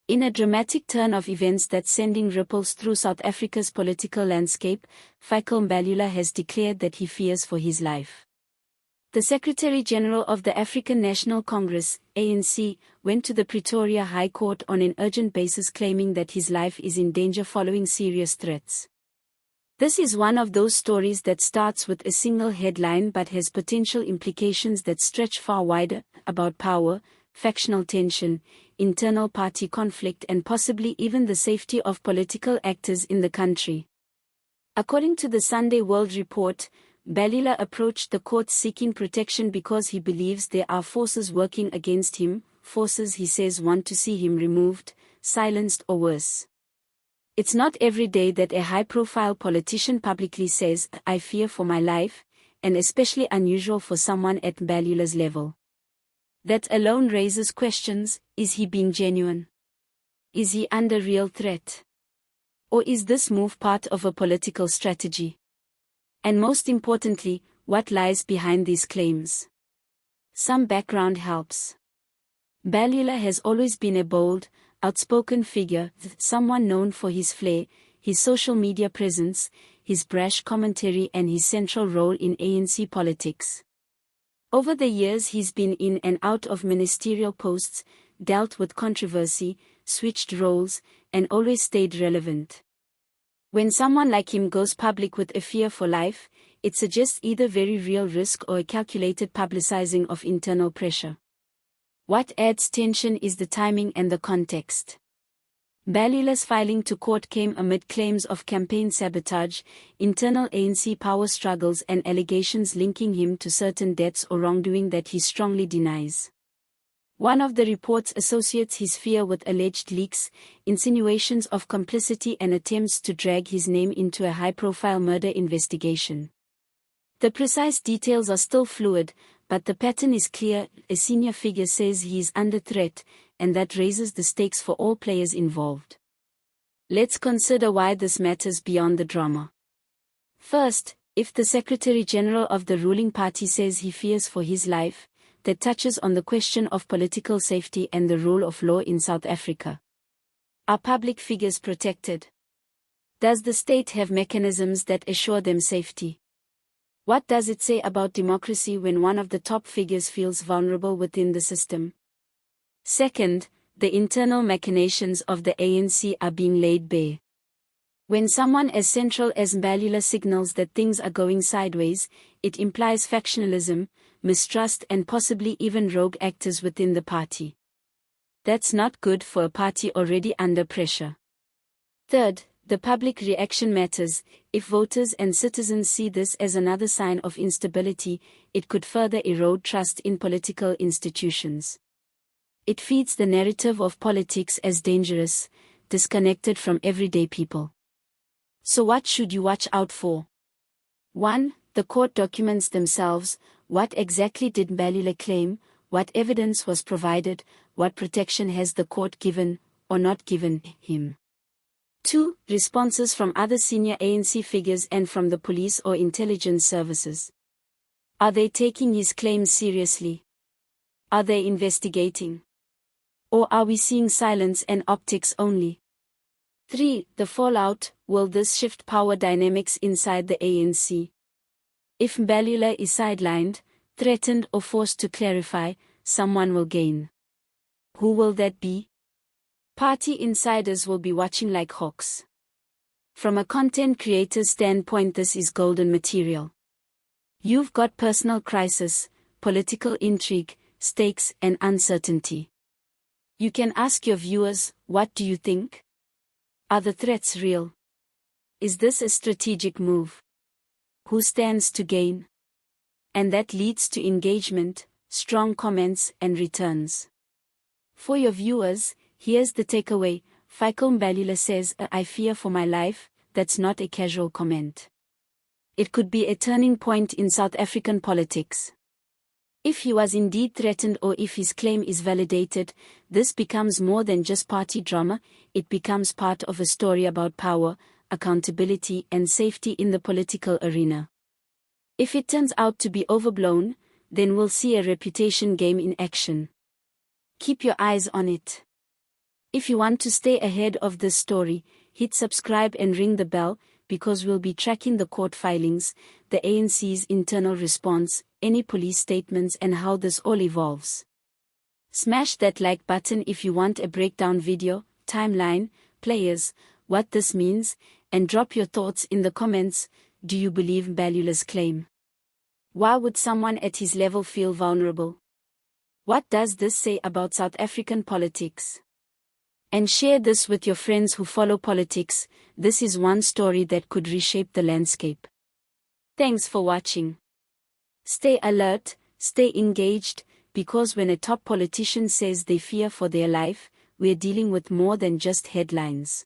In a dramatic turn of events that's sending ripples through South Africa's political landscape, Fikile Mbalula has declared that he fears for his life. The Secretary-General of the African National Congress, ANC, went to the Pretoria High Court on an urgent basis claiming that his life is in danger following serious threats. This is one of those stories that starts with a single headline but has potential implications that stretch far wider, about power, factional tension, internal party conflict and possibly even the safety of political actors in the country. According to the Sunday World Report, Mbalula approached the court seeking protection because he believes there are forces working against him, forces he says want to see him removed, silenced or worse. It's not every day that a high-profile politician publicly says, "I fear for my life," and especially unusual for someone at Mbalula's level. That alone raises questions: is he being genuine? Is he under real threat? Or is this move part of a political strategy? And most importantly, what lies behind these claims? Some background helps. Mbalula has always been a bold, outspoken figure, someone known for his flair, his social media presence, his brash commentary and his central role in ANC politics. Over the years he's been in and out of ministerial posts, dealt with controversy, switched roles, and always stayed relevant. When someone like him goes public with a fear for life, it suggests either very real risk or a calculated publicizing of internal pressure. What adds tension is the timing and the context. Mbalula's filing to court came amid claims of campaign sabotage, internal ANC power struggles and allegations linking him to certain deaths or wrongdoing that he strongly denies. One of the reports associates his fear with alleged leaks, insinuations of complicity and attempts to drag his name into a high-profile murder investigation. The precise details are still fluid, but the pattern is clear: a senior figure says he is under threat, and that raises the stakes for all players involved. Let's consider why this matters beyond the drama. First, if the Secretary-General of the ruling party says he fears for his life, that touches on the question of political safety and the rule of law in South Africa. Are public figures protected? Does the state have mechanisms that assure them safety? What does it say about democracy when one of the top figures feels vulnerable within the system? Second, the internal machinations of the ANC are being laid bare. When someone as central as Mbalula signals that things are going sideways, it implies factionalism, mistrust and possibly even rogue actors within the party. That's not good for a party already under pressure. Third, the public reaction matters. If voters and citizens see this as another sign of instability, it could further erode trust in political institutions. It feeds the narrative of politics as dangerous, disconnected from everyday people. So what should you watch out for? 1. The court documents themselves. What exactly did Mbalula claim? What evidence was provided? What protection has the court given, or not given, him? 2. Responses from other senior ANC figures and from the police or intelligence services. Are they taking his claims seriously? Are they investigating? Or are we seeing silence and optics only? 3. The fallout. Will this shift power dynamics inside the ANC? If Mbalula is sidelined, threatened or forced to clarify, someone will gain. Who will that be? Party insiders will be watching like hawks. From a content creator's standpoint, this is golden material. You've got personal crisis, political intrigue, stakes and uncertainty. You can ask your viewers, what do you think? Are the threats real? Is this a strategic move? Who stands to gain? And that leads to engagement, strong comments and returns. For your viewers, here's the takeaway. Fikile Mbalula says, "I fear for my life." That's not a casual comment. It could be a turning point in South African politics. If he was indeed threatened or if his claim is validated, this becomes more than just party drama, it becomes part of a story about power, accountability and safety in the political arena. If it turns out to be overblown, then we'll see a reputation game in action. Keep your eyes on it. If you want to stay ahead of this story, hit subscribe and ring the bell, because we'll be tracking the court filings, the ANC's internal response, any police statements and how this all evolves. Smash that like button if you want a breakdown video, timeline, players, what this means, and drop your thoughts in the comments. Do you believe Mbalula's claim? Why would someone at his level feel vulnerable? What does this say about South African politics? And share this with your friends who follow politics. This is one story that could reshape the landscape. Thanks for watching. Stay alert, stay engaged, because when a top politician says they fear for their life, we're dealing with more than just headlines.